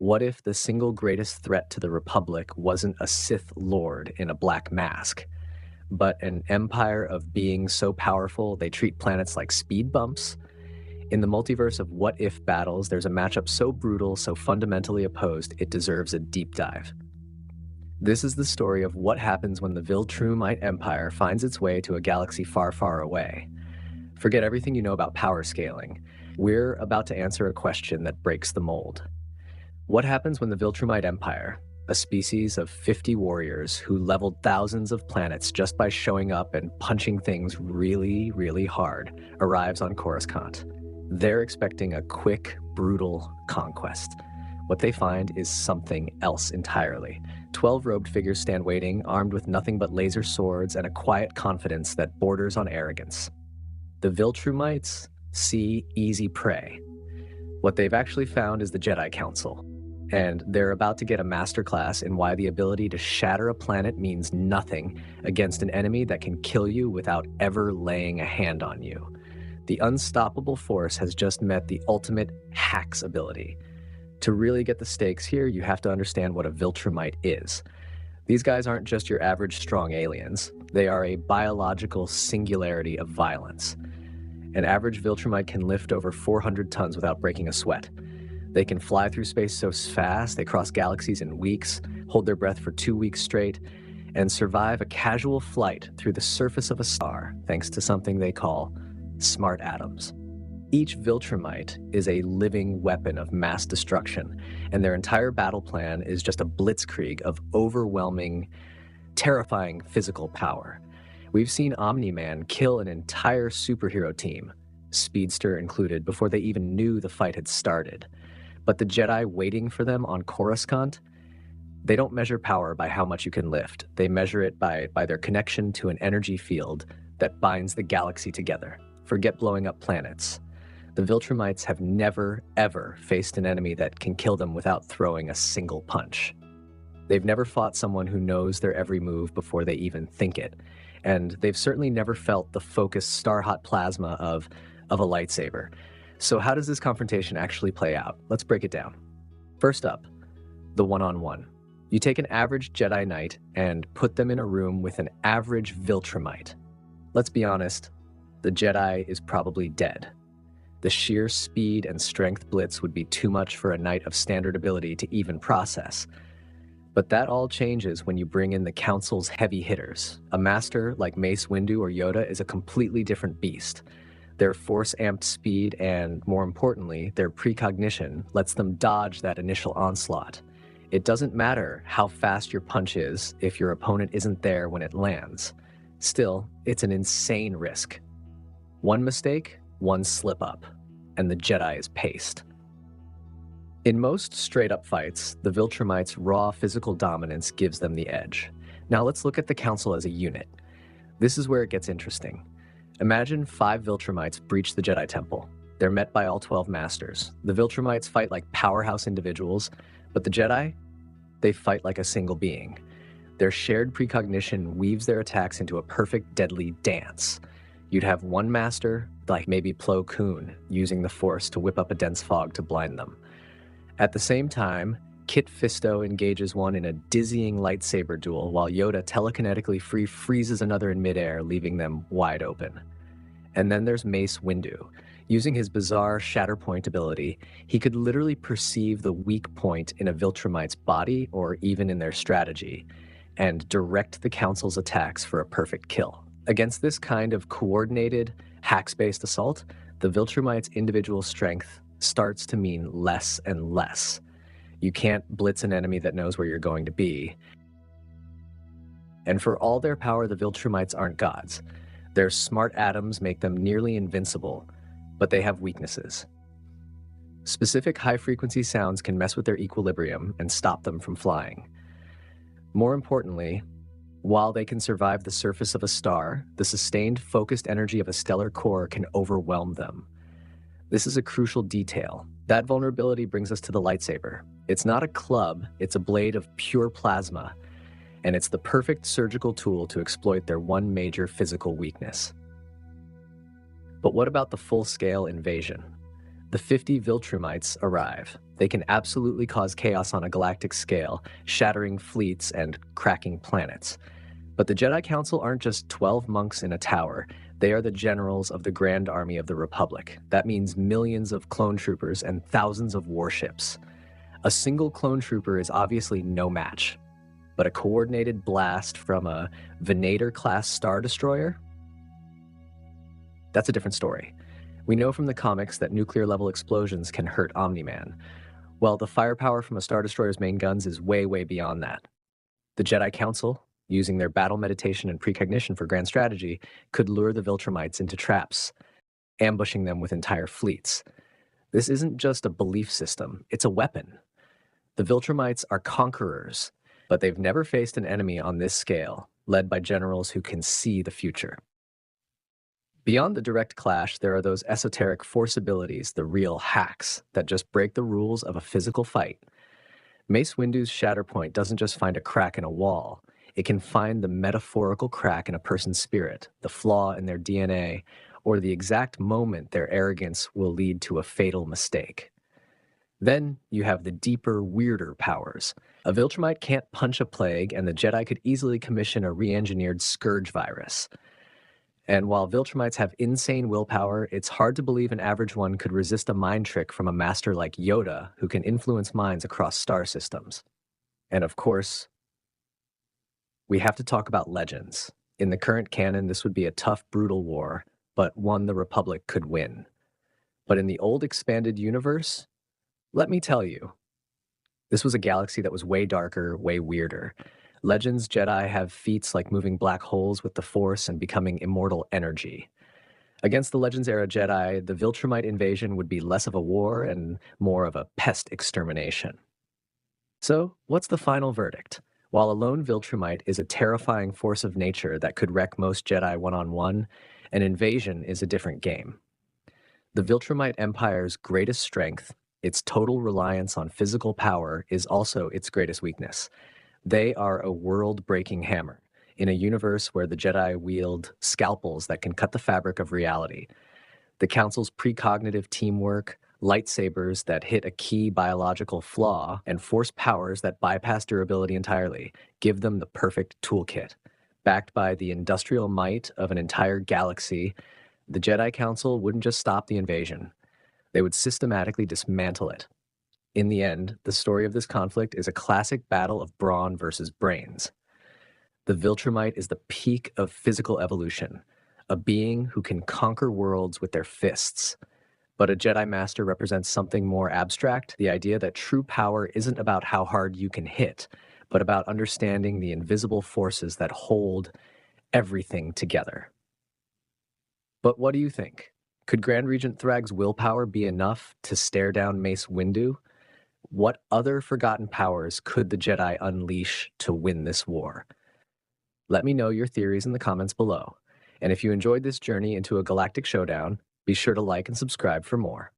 What if the single greatest threat to the Republic wasn't a Sith Lord in a black mask, but an empire of beings so powerful they treat planets like speed bumps? In the multiverse of what-if battles, there's a matchup so brutal, so fundamentally opposed, it deserves a deep dive. This is the story of what happens when the Viltrumite Empire finds its way to a galaxy far, far away. Forget everything you know about power scaling. We're about to answer a question that breaks the mold. What happens when the Viltrumite Empire, a species of 50 warriors who leveled thousands of planets just by showing up and punching things really, really hard, arrives on Coruscant? They're expecting a quick, brutal conquest. What they find is something else entirely. 12 robed figures stand waiting, armed with nothing but laser swords and a quiet confidence that borders on arrogance. The Viltrumites see easy prey. What they've actually found is the Jedi Council, and they're about to get a masterclass in why the ability to shatter a planet means nothing against an enemy that can kill you without ever laying a hand on you. The unstoppable force has just met the ultimate hacks ability. To really get the stakes here, you have to understand what a Viltrumite is. These guys aren't just your average strong aliens. They are a biological singularity of violence. An average Viltrumite can lift over 400 tons without breaking a sweat. They can fly through space so fast, they cross galaxies in weeks, hold their breath for 2 weeks straight, and survive a casual flight through the surface of a star thanks to something they call smart atoms. Each Viltrumite is a living weapon of mass destruction, and their entire battle plan is just a blitzkrieg of overwhelming, terrifying physical power. We've seen Omni-Man kill an entire superhero team, Speedster included, before they even knew the fight had started. But the Jedi waiting for them on Coruscant, they don't measure power by how much you can lift. They measure it by their connection to an energy field that binds the galaxy together. Forget blowing up planets. The Viltrumites have never, ever faced an enemy that can kill them without throwing a single punch. They've never fought someone who knows their every move before they even think it. And they've certainly never felt the focused star-hot plasma of a lightsaber. So how does this confrontation actually play out? Let's break it down. First up, the one-on-one. You take an average Jedi Knight and put them in a room with an average Viltrumite. Let's be honest, the Jedi is probably dead. The sheer speed and strength blitz would be too much for a Knight of standard ability to even process. But that all changes when you bring in the Council's heavy hitters. A master like Mace Windu or Yoda is a completely different beast. Their force-amped speed and, more importantly, their precognition lets them dodge that initial onslaught. It doesn't matter how fast your punch is if your opponent isn't there when it lands. Still, it's an insane risk. One mistake, one slip-up, and the Jedi is paced. In most straight-up fights, the Viltrumites' raw physical dominance gives them the edge. Now let's look at the Council as a unit. This is where it gets interesting. Imagine 5 Viltrumites breach the Jedi Temple. They're met by all 12 masters. The Viltrumites fight like powerhouse individuals, but the Jedi, they fight like a single being. Their shared precognition weaves their attacks into a perfect deadly dance. You'd have one master, like maybe Plo Koon, using the Force to whip up a dense fog to blind them. At the same time, Kit Fisto engages one in a dizzying lightsaber duel, while Yoda telekinetically freezes another in midair, leaving them wide open. And then there's Mace Windu. Using his bizarre Shatterpoint ability, he could literally perceive the weak point in a Viltrumite's body or even in their strategy, and direct the Council's attacks for a perfect kill. Against this kind of coordinated, hacks-based assault, the Viltrumite's individual strength starts to mean less and less. You can't blitz an enemy that knows where you're going to be. And for all their power, the Viltrumites aren't gods. Their smart atoms make them nearly invincible, but they have weaknesses. Specific high-frequency sounds can mess with their equilibrium and stop them from flying. More importantly, while they can survive the surface of a star, the sustained, focused energy of a stellar core can overwhelm them. This is a crucial detail. That vulnerability brings us to the lightsaber. It's not a club, it's a blade of pure plasma, and it's the perfect surgical tool to exploit their one major physical weakness. But what about the full-scale invasion? the 50 Viltrumites arrive. They can absolutely cause chaos on a galactic scale, shattering fleets and cracking planets. But the Jedi Council aren't just 12 monks in a tower. They are the generals of the Grand Army of the Republic. That means millions of clone troopers and thousands of warships. A single clone trooper is obviously no match, but a coordinated blast from a Venator-class Star Destroyer? That's a different story. We know from the comics that nuclear-level explosions can hurt Omni-Man. Well, the firepower from a Star Destroyer's main guns is way, way beyond that. The Jedi Council, using their battle meditation and precognition for grand strategy, could lure the Viltrumites into traps, ambushing them with entire fleets. This isn't just a belief system, it's a weapon. The Viltrumites are conquerors, but they've never faced an enemy on this scale, led by generals who can see the future. Beyond the direct clash, there are those esoteric force abilities, the real hacks, that just break the rules of a physical fight. Mace Windu's Shatterpoint doesn't just find a crack in a wall. It can find the metaphorical crack in a person's spirit, the flaw in their DNA, or the exact moment their arrogance will lead to a fatal mistake. Then you have the deeper, weirder powers. A Viltrumite can't punch a plague, and the Jedi could easily commission a re-engineered scourge virus. And while Viltrumites have insane willpower, it's hard to believe an average one could resist a mind trick from a master like Yoda, who can influence minds across star systems. And of course, we have to talk about legends. In the current canon, this would be a tough, brutal war, but one the Republic could win. But in the old expanded universe, let me tell you, this was a galaxy that was way darker, way weirder. Legends Jedi have feats like moving black holes with the Force and becoming immortal energy. Against the Legends-era Jedi, the Viltrumite invasion would be less of a war and more of a pest extermination. So, what's the final verdict? While a lone Viltrumite is a terrifying force of nature that could wreck most Jedi one-on-one, an invasion is a different game. The Viltrumite Empire's greatest strength, its total reliance on physical power, is also its greatest weakness. They are a world-breaking hammer in a universe where the Jedi wield scalpels that can cut the fabric of reality. The Council's precognitive teamwork, lightsabers that hit a key biological flaw, and force powers that bypass durability entirely give them the perfect toolkit. Backed by the industrial might of an entire galaxy, the Jedi Council wouldn't just stop the invasion. They would systematically dismantle it. In the end, the story of this conflict is a classic battle of brawn versus brains. The Viltrumite is the peak of physical evolution, a being who can conquer worlds with their fists. But a Jedi Master represents something more abstract, the idea that true power isn't about how hard you can hit, but about understanding the invisible forces that hold everything together. But what do you think? Could Grand Regent Thragg's willpower be enough to stare down Mace Windu? What other forgotten powers could the Jedi unleash to win this war? Let me know your theories in the comments below. And if you enjoyed this journey into a galactic showdown, be sure to like and subscribe for more.